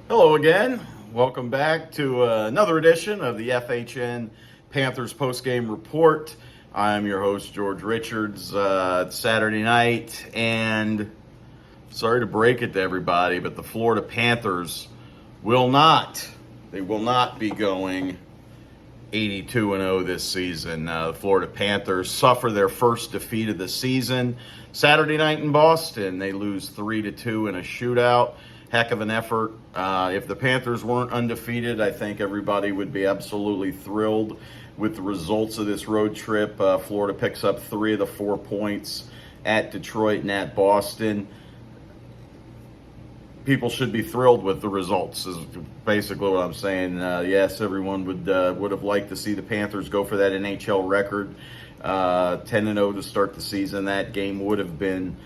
Hello again. Welcome back to another edition of the FHN Panthers Postgame Report. I'm your host, George Richards. It's Saturday night, and sorry to break it to everybody, but the Florida Panthers will not be going 82-0 this season. The Florida Panthers suffer their first defeat of the season Saturday night in Boston. They lose 3-2 in a shootout. Heck of an effort. If the Panthers weren't undefeated, I think everybody would be absolutely thrilled with the results of this road trip. Florida picks up 3 of the 4 points at Detroit and at Boston. People should be thrilled with the results, is basically what I'm saying. Yes, everyone would have liked to see the Panthers go for that NHL record, 10-0 to start the season. That game would have been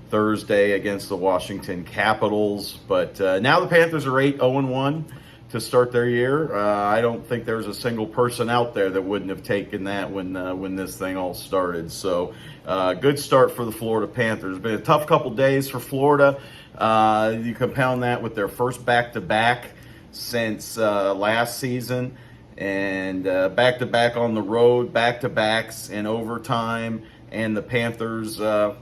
Thursday against the Washington Capitals, but now the Panthers are 8-0-1 to start their year. I don't think there's a single person out there that wouldn't have taken that when this thing all started. So good start for the Florida Panthers. Been a tough couple days for Florida. You compound that with their first back-to-back since last season, and back-to-back on the road, back-to-backs in overtime, and the Panthers, we're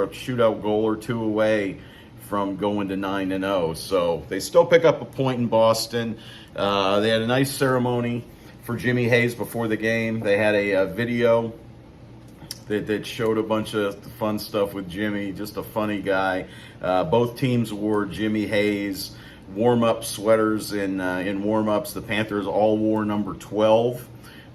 a shootout goal or two away from going to 9-0. So they still pick up a point in Boston. They had a nice ceremony for Jimmy Hayes before the game. They had a video that showed a bunch of fun stuff with Jimmy, just a funny guy. Both teams wore Jimmy Hayes warm-up sweaters in warm-ups. The Panthers all wore number 12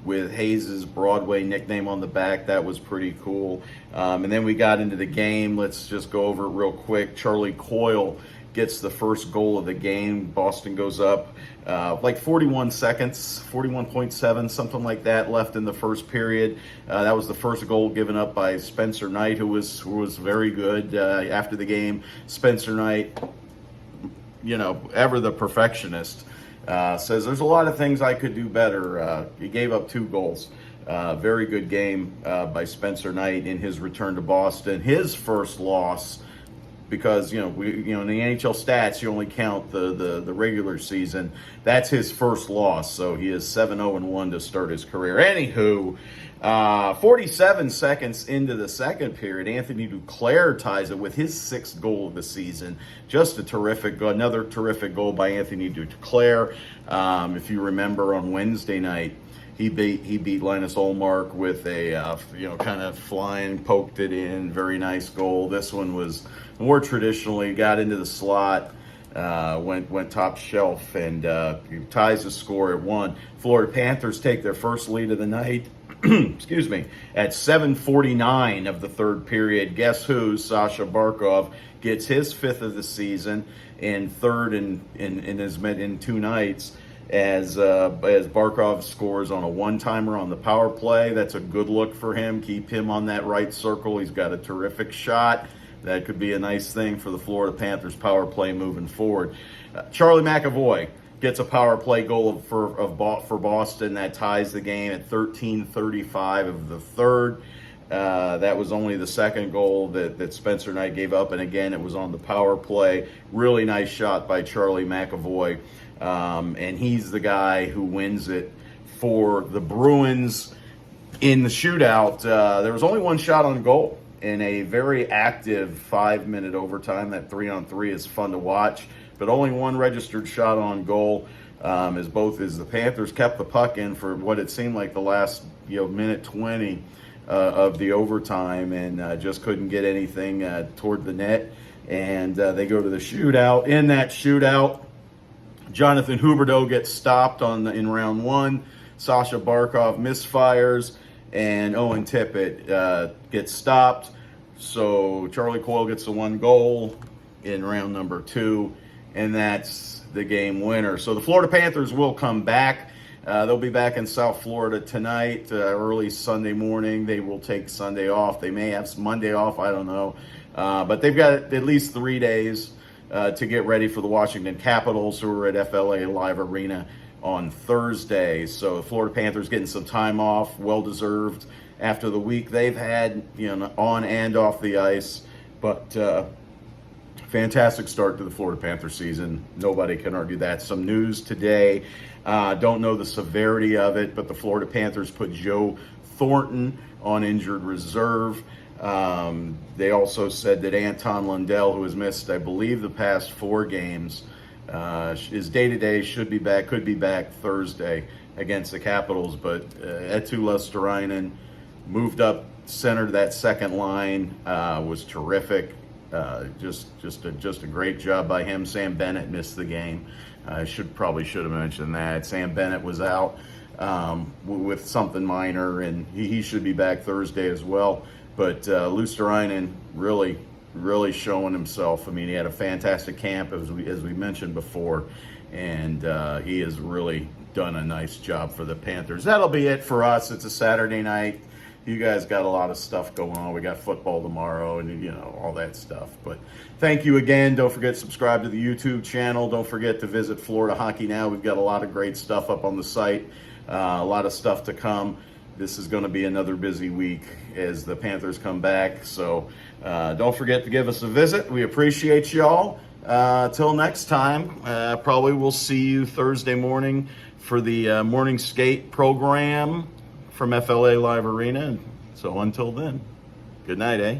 with Hayes' Broadway nickname on the back. That was pretty cool. And then we got into the game. Let's just go over it real quick. Charlie Coyle gets the first goal of the game. Boston goes up like 41 seconds, 41.7, something like that left in the first period. That was the first goal given up by Spencer Knight, who was very good after the game. Spencer Knight, ever the perfectionist, says there's a lot of things I could do better. He gave up 2 goals. Very good game by Spencer Knight in his return to Boston. His first loss, because in the NHL stats you only count the regular season. That's his first loss, so he is 7-0-1 to start his career. Anywho, 47 seconds into the second period, Anthony Duclair ties it with his 6th goal of the season. Just another terrific goal by Anthony Duclair. If you remember, on Wednesday night, he beat Linus Ullmark with a kind of flying, poked it in, very nice goal. This one was more traditionally, got into the slot, went top shelf, and ties the score at 1. Florida Panthers take their first lead of the night. Excuse me, at 7:49 of the third period. Guess who? Sasha Barkov gets his 5th of the season and third in 2 nights as Barkov scores on a one-timer on the power play. That's a good look for him. Keep him on that right circle. He's got a terrific shot. That could be a nice thing for the Florida Panthers power play moving forward. Charlie McAvoy gets a power play goal for Boston that ties the game at 13:35 of the third. That was only the second goal that Spencer Knight gave up, and again, it was on the power play. Really nice shot by Charlie McAvoy, and he's the guy who wins it for the Bruins in the shootout. There was only one shot on goal in a very active 5-minute overtime. That 3-on-3 is fun to watch, but only one registered shot on goal, as the Panthers kept the puck in for what it seemed like the last minute 20 of the overtime, and just couldn't get anything toward the net. And they go to the shootout. In that shootout, Jonathan Huberdeau gets stopped in round 1. Sasha Barkov misfires, and Owen Tippett gets stopped. So Charlie Coyle gets the 1 goal in round number 2, and that's the game winner. So the Florida Panthers will come back. They'll be back in South Florida tonight, early Sunday morning. They will take Sunday off. They may have Monday off, I don't know. But they've got at least 3 days to get ready for the Washington Capitals, who are at FLA Live Arena on Thursday. So the Florida Panthers getting some time off, well-deserved after the week they've had, on and off the ice. But fantastic start to the Florida Panthers season. Nobody can argue that. Some news today. Don't know the severity of it, but the Florida Panthers put Joe Thornton on injured reserve. They also said that Anton Lundell, who has missed, I believe, the past 4 games, is day-to-day, could be back Thursday against the Capitals. But Eetu Luosterainen moved up center to that second line, was terrific. Just a great job by him. Sam Bennett missed the game. I should have mentioned that. Sam Bennett was out with something minor, and he should be back Thursday as well. But Luosterainen really showing himself. I mean, he had a fantastic camp, as we mentioned before, and he has really done a nice job for the Panthers. That'll be it for us. It's a Saturday night. You guys got a lot of stuff going on. We got football tomorrow and, all that stuff. But thank you again. Don't forget to subscribe to the YouTube channel. Don't forget to visit Florida Hockey Now. We've got a lot of great stuff up on the site, a lot of stuff to come. This is going to be another busy week as the Panthers come back. So don't forget to give us a visit. We appreciate y'all. Till next time, probably we'll see you Thursday morning for the morning skate program from FLA Live Arena. So until then, good night, eh?